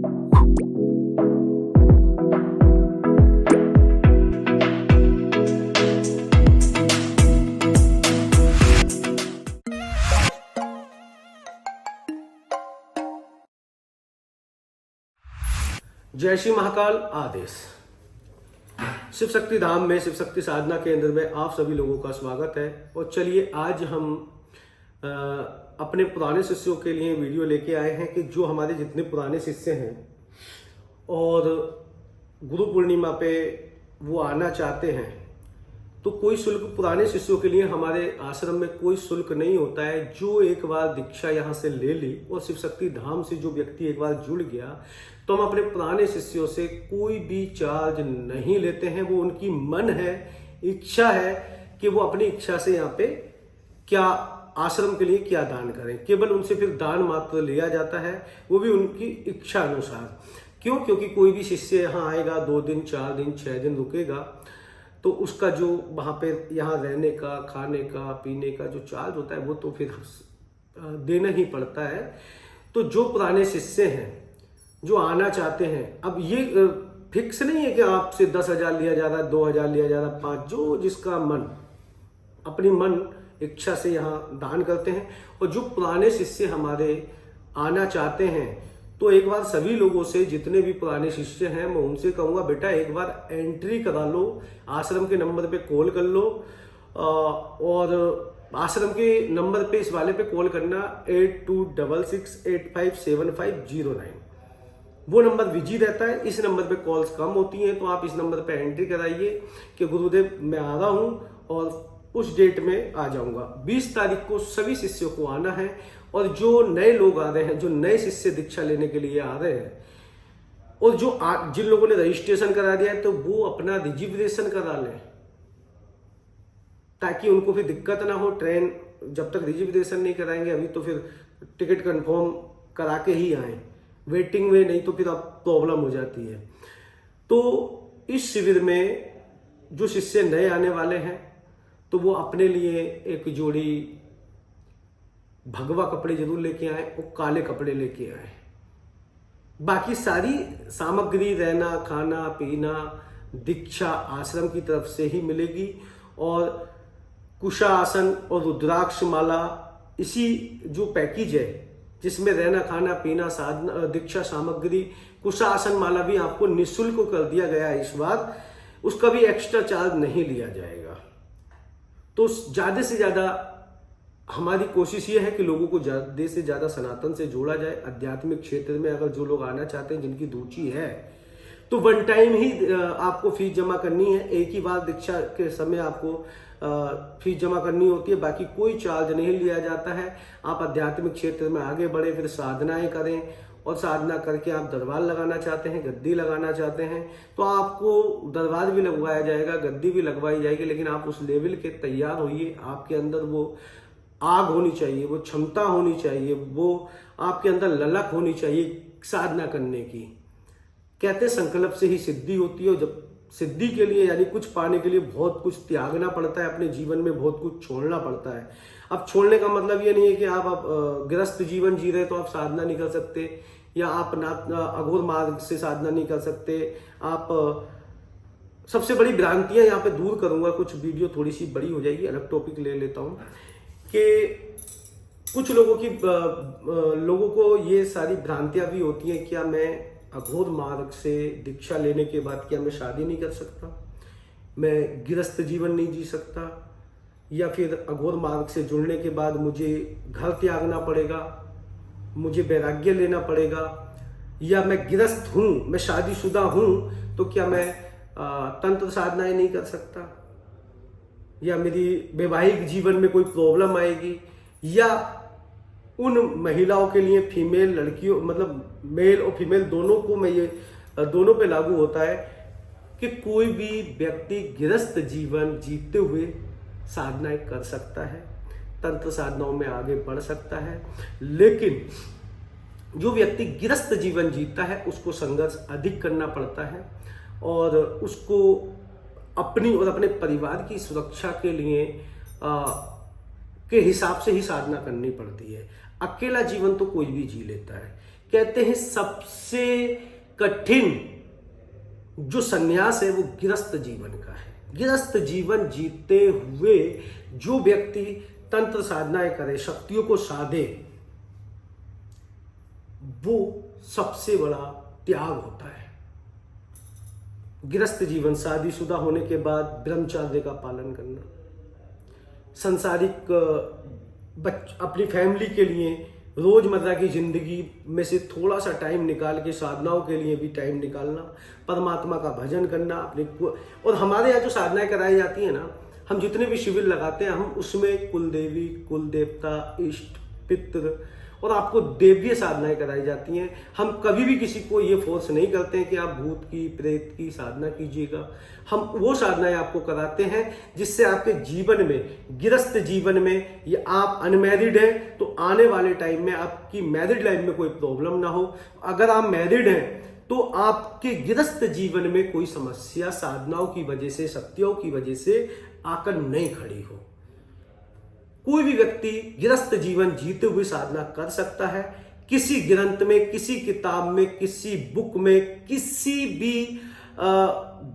जय श्री महाकाल आदेश। शिव शक्ति धाम में शिव शक्ति साधना केंद्र में आप सभी लोगों का स्वागत है। और चलिए आज हम अपने पुराने शिष्यों के लिए वीडियो लेके आए हैं कि जो हमारे जितने पुराने शिष्य हैं और गुरु पूर्णिमा पे वो आना चाहते हैं, तो कोई शुल्क पुराने शिष्यों के लिए हमारे आश्रम में कोई शुल्क नहीं होता है। जो एक बार दीक्षा यहाँ से ले ली और शिव शक्ति धाम से जो व्यक्ति एक बार जुड़ गया, तो हम अपने पुराने शिष्यों से कोई भी चार्ज नहीं लेते हैं। वो उनकी मन है, इच्छा है कि वो अपनी इच्छा से यहाँ पे क्या आश्रम के लिए क्या दान करें। केवल उनसे फिर दान मात्र लिया जाता है, वो भी उनकी इच्छा अनुसार। क्यों? क्योंकि कोई भी शिष्य यहाँ आएगा, 2 दिन 4 दिन 6 दिन रुकेगा, तो उसका जो वहाँ पे यहाँ रहने का, खाने का, पीने का जो चार्ज होता है वो तो फिर देना ही पड़ता है। तो जो पुराने शिष्य हैं जो आना चाहते हैं, अब ये फिक्स नहीं है कि आपसे 10,000 लिया जा रहा है, 2,000 लिया जा रहा है, 5, जो जिसका मन अपनी मन इच्छा से यहाँ दान करते हैं। और जो पुराने शिष्य हमारे आना चाहते हैं, तो एक बार सभी लोगों से, जितने भी पुराने शिष्य हैं, मैं उनसे कहूँगा बेटा एक बार एंट्री करा लो, आश्रम के नंबर पे कॉल कर लो। और आश्रम के नंबर पे, इस वाले पे कॉल करना 8266857509। वो नंबर बिजी रहता है, इस नंबर पे कॉल्स कम होती हैं। तो आप इस नंबर पे एंट्री कराइए कि गुरुदेव मैं आ रहा हूँ और उस डेट में आ जाऊंगा। 20 तारीख को सभी शिष्यों को आना है। और जो नए लोग आ रहे हैं, जो नए शिष्य दीक्षा लेने के लिए आ रहे हैं, और जो जिन लोगों ने रजिस्ट्रेशन करा दिया है, तो वो अपना रिजर्वेशन करा लें, ताकि उनको फिर दिक्कत ना हो। ट्रेन जब तक रिजर्वेशन नहीं कराएंगे अभी, तो फिर टिकट कंफर्म करा के ही आए, वेटिंग में नहीं तो फिर अब प्रॉब्लम हो जाती है। तो इस शिविर में जो शिष्य नए आने वाले हैं, तो वो अपने लिए एक जोड़ी भगवा कपड़े जरूर लेके आए और काले कपड़े लेके आए। बाकी सारी सामग्री, रहना, खाना, पीना, दीक्षा आश्रम की तरफ से ही मिलेगी। और कुशा आसन और रुद्राक्ष माला, इसी जो पैकेज है जिसमें रहना, खाना, पीना, साधना, दीक्षा सामग्री, कुशा आसन माला भी आपको निःशुल्क कर दिया गया है इस बार। उसका भी एक्स्ट्रा चार्ज नहीं लिया जाएगा। तो ज्यादा से ज्यादा हमारी कोशिश ये है कि लोगों को ज्यादा से ज्यादा सनातन से जोड़ा जाए। आध्यात्मिक क्षेत्र में अगर जो लोग आना चाहते हैं, जिनकी रुचि है, तो 1 टाइम ही आपको फीस जमा करनी है। एक ही बार दीक्षा के समय आपको फीस जमा करनी होती है, बाकी कोई चार्ज नहीं लिया जाता है। आप आध्यात्मिक क्षेत्र में आगे बढ़े, फिर साधनाएं करें, और साधना करके आप दरबार लगाना चाहते हैं, गद्दी लगाना चाहते हैं, तो आपको दरबार भी लगवाया जाएगा, गद्दी भी लगवाई जाएगी। लेकिन आप उस लेवल के तैयार होइए। आपके अंदर वो आग होनी चाहिए, वो क्षमता होनी चाहिए, वो आपके अंदर ललक होनी चाहिए साधना करने की। कहते संकल्प से ही सिद्धि होती है। और जब सिद्धि के लिए, यानी कुछ पाने के लिए, बहुत कुछ त्यागना पड़ता है, अपने जीवन में बहुत कुछ छोड़ना पड़ता है। अब छोड़ने का मतलब ये नहीं है कि आप गृहस्थ जीवन जी रहे तो आप साधना नहीं कर सकते, या आप अघोर मार्ग से साधना नहीं कर सकते। आप सबसे बड़ी भ्रांतियां यहाँ पे दूर करूंगा। कुछ वीडियो थोड़ी सी बड़ी हो जाएगी, अलग टॉपिक ले लेता हूँ। कि कुछ लोगों को ये सारी भ्रांतियां भी होती हैं, क्या मैं अघोर मार्ग से दीक्षा लेने के बाद क्या मैं शादी नहीं कर सकता, मैं गृहस्थ जीवन नहीं जी सकता, या फिर अघोर मार्ग से जुड़ने के बाद मुझे घर त्यागना पड़ेगा, मुझे वैराग्य लेना पड़ेगा, या मैं गृहस्थ हूं, मैं शादीशुदा हूं, तो क्या मैं तंत्र साधनाएं नहीं कर सकता, या मेरी वैवाहिक जीवन में कोई प्रॉब्लम आएगी। या उन महिलाओं के लिए, फीमेल लड़कियों, मतलब मेल और फीमेल दोनों को, मैं ये दोनों पे लागू होता है कि कोई भी व्यक्ति गृहस्थ जीवन जीते हुए साधनाएं कर सकता है, तंत्र साधनाओं में आगे बढ़ सकता है। लेकिन जो व्यक्ति गृहस्थ जीवन जीता है, उसको संघर्ष अधिक करना पड़ता है, और उसको अपनी और अपने परिवार की सुरक्षा के लिए के हिसाब से ही साधना करनी पड़ती है। अकेला जीवन तो कोई भी जी लेता है। कहते हैं सबसे कठिन जो संन्यास है वो गृहस्थ जीवन का है। गृहस्थ जीवन जीते हुए जो व्यक्ति तंत्र साधनाएं करे, शक्तियों को साधे, वो सबसे बड़ा त्याग होता है। गृहस्थ जीवन, शादीशुदा होने के बाद ब्रह्मचर्य का पालन करना, सांसारिक अपनी फैमिली के लिए रोजमर्रा की जिंदगी में से थोड़ा सा टाइम निकाल के साधनाओं के लिए भी टाइम निकालना, परमात्मा का भजन करना अपने और हमारे यहाँ जो साधनाएं कराई जाती है ना, हम जितने भी शिविर लगाते हैं हम उसमें कुल देवी, कुल देवता, इष्ट, पितृ और आपको देवीय साधनाएं कराई जाती हैं। हम कभी भी किसी को ये फोर्स नहीं करते हैं कि आप भूत की, प्रेत की साधना कीजिएगा। हम वो साधनाएं आपको कराते हैं जिससे आपके जीवन में, गृहस्थ जीवन में, ये आप अनमैरिड हैं तो आने वाले टाइम में आपकी मैरिड लाइफ में कोई प्रॉब्लम ना हो। अगर आप मैरिड हैं तो आपके गृहस्थ जीवन में कोई समस्या साधनाओं की वजह से, शक्तियों की वजह से आकर नहीं खड़ी हो। कोई भी व्यक्ति गृहस्थ जीवन जीते हुए साधना कर सकता है। किसी ग्रंथ में, किसी किताब में, किसी बुक में, किसी भी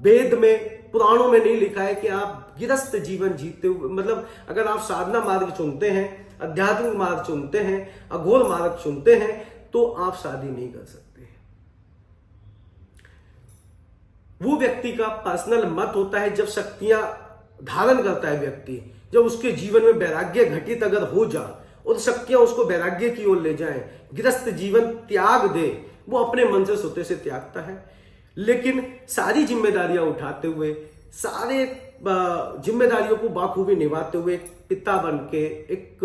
वेद में, पुराणों में नहीं लिखा है कि आप गृहस्थ जीवन जीते हुए, मतलब अगर आप साधना मार्ग चुनते हैं, आध्यात्मिक मार्ग चुनते हैं, अघोर मार्ग चुनते हैं, तो आप शादी नहीं कर सकते। वो व्यक्ति का पर्सनल मत होता है। जब शक्तियां धारण करता है व्यक्ति, जब उसके जीवन में वैराग्य घटित अगर हो जाए और शक्तियां उसको वैराग्य की ओर ले जाएं, गृहस्थ जीवन त्याग दे, वो अपने मन से स्वतः से त्यागता है। लेकिन सारी जिम्मेदारियां उठाते हुए, सारे जिम्मेदारियों को बाखूबी निभाते हुए, एक पिता बन के, एक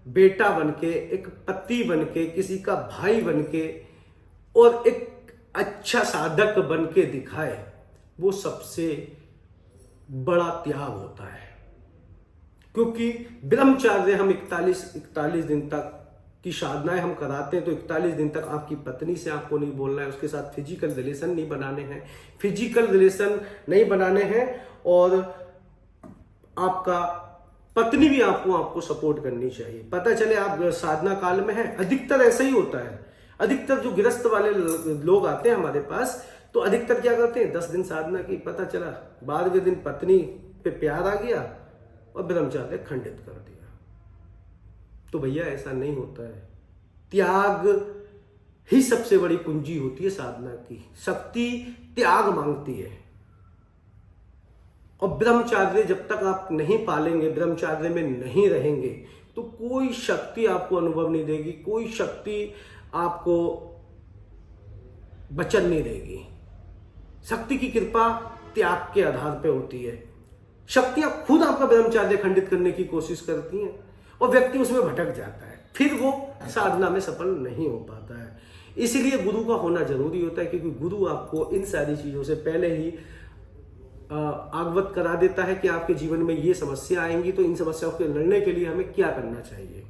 बेटा बन के, एक पति बन के, किसी का भाई बन के और एक अच्छा साधक बन के दिखाए, वो सबसे बड़ा त्याग होता है। क्योंकि ब्रह्मचर्य हम 41 दिन तक की साधनाएं हम कराते हैं, तो 41 दिन तक आपकी पत्नी से आपको नहीं बोलना है, उसके साथ फिजिकल रिलेशन नहीं बनाने हैं, और आपका पत्नी भी आपको सपोर्ट करनी चाहिए। पता चले आप साधना काल में है, अधिकतर ऐसा ही होता है। अधिकतर जो गृहस्थ वाले लोग आते हैं हमारे पास, तो अधिकतर क्या करते हैं, 10 दिन साधना की, पता चला 12वें दिन पत्नी पे प्यार आ गया और ब्रह्मचर्य खंडित कर दिया। तो भैया ऐसा नहीं होता है। त्याग ही सबसे बड़ी कुंजी होती है साधना की। शक्ति त्याग मांगती है। और ब्रह्मचर्य जब तक आप नहीं पालेंगे, ब्रह्मचर्य में नहीं रहेंगे, तो कोई शक्ति आपको अनुभव नहीं देगी, कोई शक्ति आपको वचन नहीं देगी। शक्ति की कृपा त्याग के आधार पे होती है। शक्तियां खुद आपका ब्रह्मचर्य खंडित करने की कोशिश करती हैं और व्यक्ति उसमें भटक जाता है, फिर वो साधना में सफल नहीं हो पाता है। इसीलिए गुरु का होना जरूरी होता है, क्योंकि गुरु आपको इन सारी चीजों से पहले ही अवगत करा देता है कि आपके जीवन में ये समस्या आएंगी, तो इन समस्याओं से लड़ने के लिए हमें क्या करना चाहिए।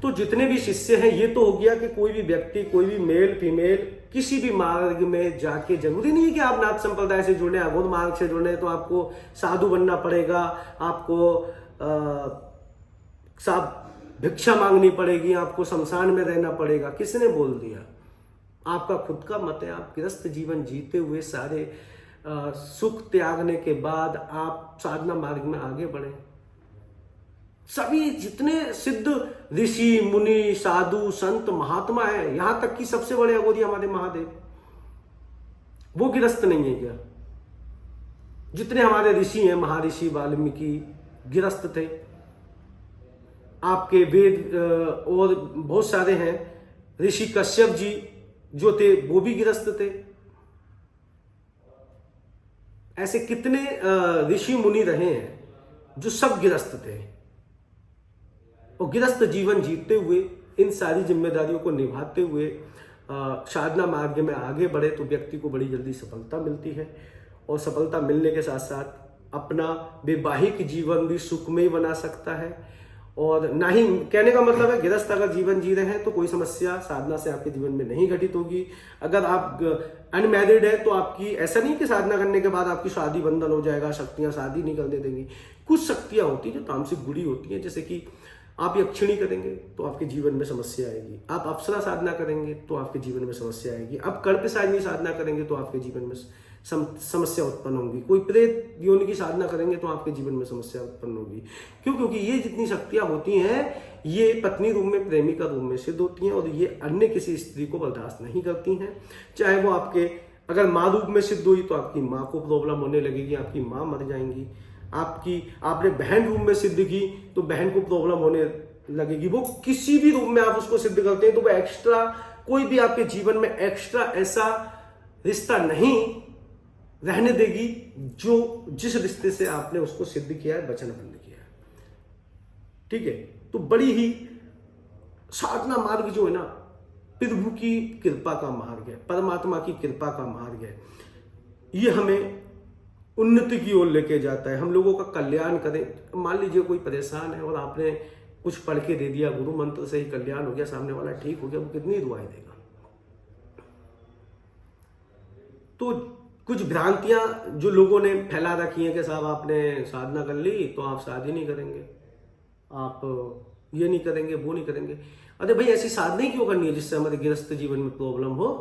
तो जितने भी शिष्य हैं, ये तो हो गया कि कोई भी व्यक्ति, कोई भी मेल फीमेल किसी भी मार्ग में जाके, जरूरी नहीं है कि आप नाथ संप्रदाय से जुड़े, अघोर मार्ग से जुड़े तो आपको साधु बनना पड़ेगा, आपको भिक्षा मांगनी पड़ेगी, आपको शमशान में रहना पड़ेगा। किसने बोल दिया? आपका खुद का मत है। आप गृहस्थ जीवन जीते हुए सारे सुख त्यागने के बाद आप साधना मार्ग में आगे बढ़े। सभी जितने सिद्ध ऋषि मुनि साधु संत महात्मा हैं, यहां तक कि सबसे बड़े अघोरी हमारे महादेव, वो गृहस्थ नहीं है क्या? जितने हमारे ऋषि हैं, महर्षि वाल्मीकि गृहस्थ थे। आपके वेद और बहुत सारे हैं, ऋषि कश्यप जी जो थे वो भी गृहस्थ थे। ऐसे कितने ऋषि मुनि रहे हैं जो सब गृहस्थ थे, और गृहस्थ जीवन जीते हुए, इन सारी जिम्मेदारियों को निभाते हुए साधना मार्ग में आगे बढ़े, तो व्यक्ति को बड़ी जल्दी सफलता मिलती है। और सफलता मिलने के साथ साथ अपना वैवाहिक जीवन भी सुखमय बना सकता है। और ना ही, कहने का मतलब है, गृहस्थ अगर जीवन जी रहे हैं तो कोई समस्या साधना से आपके जीवन में नहीं घटित होगी। अगर आप अनमैरिड है तो आपकी, ऐसा नहीं कि साधना करने के बाद आपकी शादी बंधन हो जाएगा, शक्तियां शादी नहीं करने देंगी। कुछ शक्तियां होती हैं जो तामसिक बुरी होती हैं, जैसे कि आप यक्षिणी करेंगे तो आपके जीवन में समस्या आएगी, आप अप्सरा साधना करेंगे तो आपके जीवन में समस्या आएगी, आप कल्पसायनी साधना करेंगे तो आपके जीवन में समस्या उत्पन्न होगी, कोई प्रेत योनि की साधना करेंगे तो आपके जीवन में समस्या उत्पन्न होगी। क्यों? क्योंकि ये जितनी शक्तियां होती हैं ये पत्नी रूप में, प्रेमिका रूप में सिद्ध होती हैं और ये अन्य किसी स्त्री को बर्दाश्त नहीं करती हैं। चाहे वो आपके अगर माँ रूप में सिद्ध हुई तो आपकी माँ को प्रॉब्लम होने लगेगी, आपकी माँ मर जाएंगी। आपने बहन रूप में सिद्ध की तो बहन को प्रॉब्लम होने लगेगी। वो किसी भी रूप में आप उसको सिद्ध करते हैं तो वो एक्स्ट्रा कोई भी आपके जीवन में एक्स्ट्रा ऐसा रिश्ता नहीं रहने देगी जो जिस रिश्ते से आपने उसको सिद्ध किया है, वचनबद्ध किया है। ठीक है, तो बड़ी ही साधना मार्ग जो है ना, प्रभु की कृपा का मार्ग है, परमात्मा की कृपा का मार्ग है। ये हमें उन्नति की ओर लेके जाता है, हम लोगों का कल्याण करें। मान लीजिए कोई परेशान है और आपने कुछ पढ़ के दे दिया, गुरु मंत्र से ही कल्याण हो गया, सामने वाला ठीक हो गया, वो कितनी दुआएं देगा। तो कुछ भ्रांतियां जो लोगों ने फैला रखी हैं कि साहब आपने साधना कर ली तो आप शादी नहीं करेंगे, आप ये नहीं करेंगे, वो नहीं करेंगे। अरे भाई ऐसी साधना ही क्यों करनी है जिससे हमारे गृहस्थ जीवन में प्रॉब्लम हो?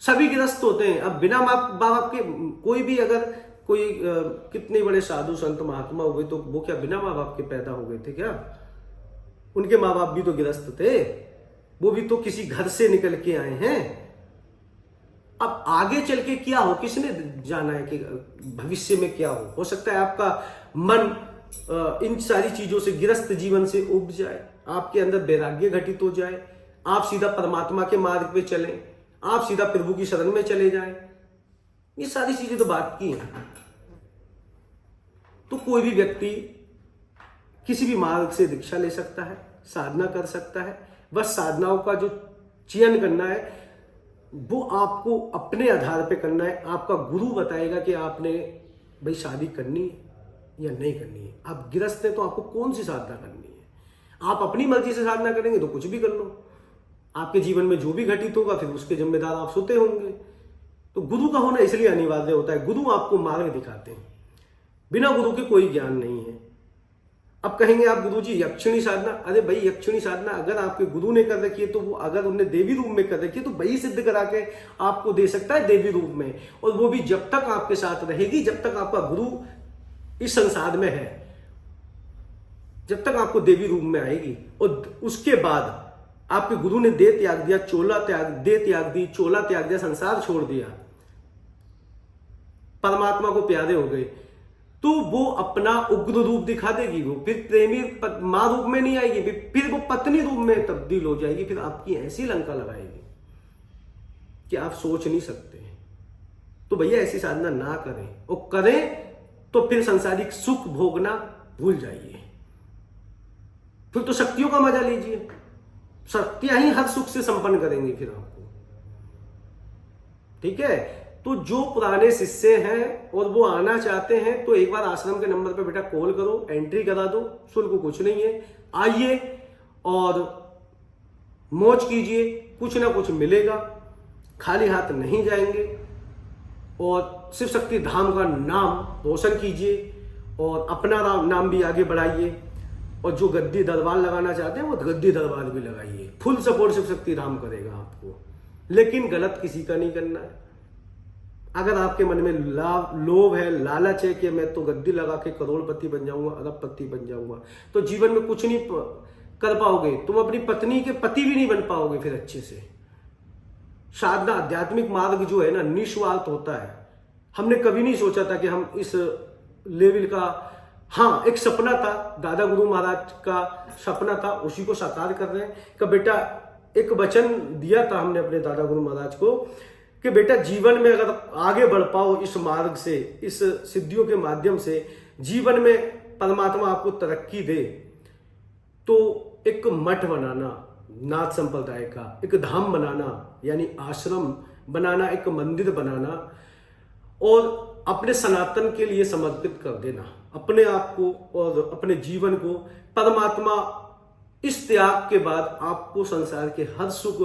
सभी गृहस्थ होते हैं। अब बिना माँ बाप के कोई भी अगर कोई कितने बड़े साधु संत महात्मा हो गए तो वो क्या बिना माँ बाप के पैदा हो गए थे क्या? उनके माँ बाप भी तो गृहस्थ थे, वो भी तो किसी घर से निकल के आए हैं। अब आगे चल के क्या हो किसने जाना है कि भविष्य में क्या हो सकता है आपका मन इन सारी चीजों से, गृहस्थ जीवन से उब जाए, आपके अंदर वैराग्य घटित हो जाए, आप सीधा परमात्मा के मार्ग पे चलें, आप सीधा प्रभु की शरण में चले जाएं। ये सारी चीजें तो बात की हैं। तो कोई भी व्यक्ति किसी भी मार्ग से दीक्षा ले सकता है, साधना कर सकता है। बस साधनाओं का जो चयन करना है वो आपको अपने आधार पे करना है। आपका गुरु बताएगा कि आपने भाई शादी करनी है या नहीं करनी है। आप गृहस्थ हैं तो आपको कौन सी साधना करनी है। आप अपनी मर्जी से साधना करेंगे तो कुछ भी कर लो, आपके जीवन में जो भी घटित होगा फिर उसके जिम्मेदार आप सोते होंगे। तो गुरु का होना इसलिए अनिवार्य होता है, गुरु आपको मार्ग दिखाते हैं, बिना गुरु के कोई ज्ञान नहीं है। अब कहेंगे आप गुरु जी यक्षिणी साधना, अरे भाई यक्षिणी साधना अगर आपके गुरु ने कर रखी है तो वो अगर उन्होंने देवी रूप में कर रखी है तो वही सिद्ध करा के आपको दे सकता है देवी रूप में, और वो भी जब तक आपके साथ रहेगी, जब तक आपका गुरु इस संसार में है, जब तक आपको देवी रूप में आएगी। और उसके बाद आपके गुरु ने दे त्याग दिया, दे त्याग दी, चोला त्याग दिया, संसार छोड़ दिया, परमात्मा को प्यारे हो गए, तो वो अपना उग्र रूप दिखा देगी। वो फिर प्रेमी मां रूप में नहीं आएगी, फिर वो पत्नी रूप में तब्दील हो जाएगी। फिर आपकी ऐसी लंका लगाएगी कि आप सोच नहीं सकते। तो भैया ऐसी साधना ना करें, और करें तो फिर सांसारिक सुख भोगना भूल जाइए। फिर तो शक्तियों का मजा लीजिए, शक्तियां ही हर सुख से संपन्न करेंगी फिर आपको। ठीक है, तो जो पुराने शिष्य हैं और वो आना चाहते हैं तो एक बार आश्रम के नंबर पे बेटा कॉल करो, एंट्री करा दो, शुल्क कुछ नहीं है, आइए और मौज कीजिए, कुछ ना कुछ मिलेगा, खाली हाथ नहीं जाएंगे। और शिव शक्ति धाम का नाम रोशन कीजिए और अपना नाम भी आगे बढ़ाइए। और जो गद्दी दरबार लगाना चाहते हैं वो गद्दी दरबार भी लगाइए, फुल सपोर्ट शिव शक्ति धाम करेगा आपको, लेकिन गलत किसी का नहीं करना है। अगर आपके मन में लोभ है, लालच है कि मैं तो गद्दी लगा के करोड़पति बन जाऊंगा, अरबपति बन जाऊंगा, तो जीवन में कुछ नहीं कर पाओगे। तुम अपनी पत्नी के पति भी नहीं बन पाओगे फिर अच्छे से। साधना आध्यात्मिक मार्ग जो है ना निस्वार्थ होता है। हमने कभी नहीं सोचा था कि हम इस लेवल का, हाँ एक सपना था, दादा गुरु महाराज का सपना था, उसी को साकार कर रहे हैं। कि बेटा एक वचन दिया था हमने अपने दादा गुरु महाराज को कि बेटा जीवन में अगर आगे बढ़ पाओ इस मार्ग से, इस सिद्धियों के माध्यम से, जीवन में परमात्मा आपको तरक्की दे, तो एक मठ बनाना नाथ संप्रदाय का, एक धाम बनाना यानी आश्रम बनाना, एक मंदिर बनाना और अपने सनातन के लिए समर्पित कर देना अपने आप को और अपने जीवन को। परमात्मा इस त्याग के बाद आपको संसार के हर सुख,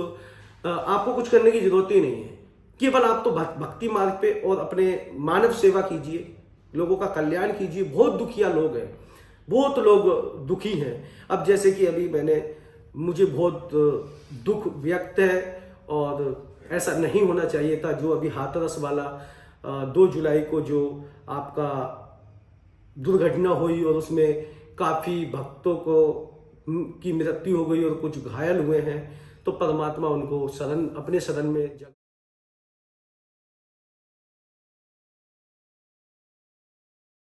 आपको कुछ करने की जरूरत ही नहीं है। केवल आप तो भक्ति मार्ग पे और अपने मानव सेवा कीजिए, लोगों का कल्याण कीजिए। बहुत दुखिया लोग हैं, बहुत लोग दुखी हैं। अब जैसे कि अभी मुझे बहुत दुख व्यक्त है और ऐसा नहीं होना चाहिए था। जो अभी हाथरस वाला 2 जुलाई को जो आपका दुर्घटना हुई और उसमें काफी भक्तों की मृत्यु हो गई और कुछ घायल हुए हैं, तो परमात्मा उनको अपने शरण में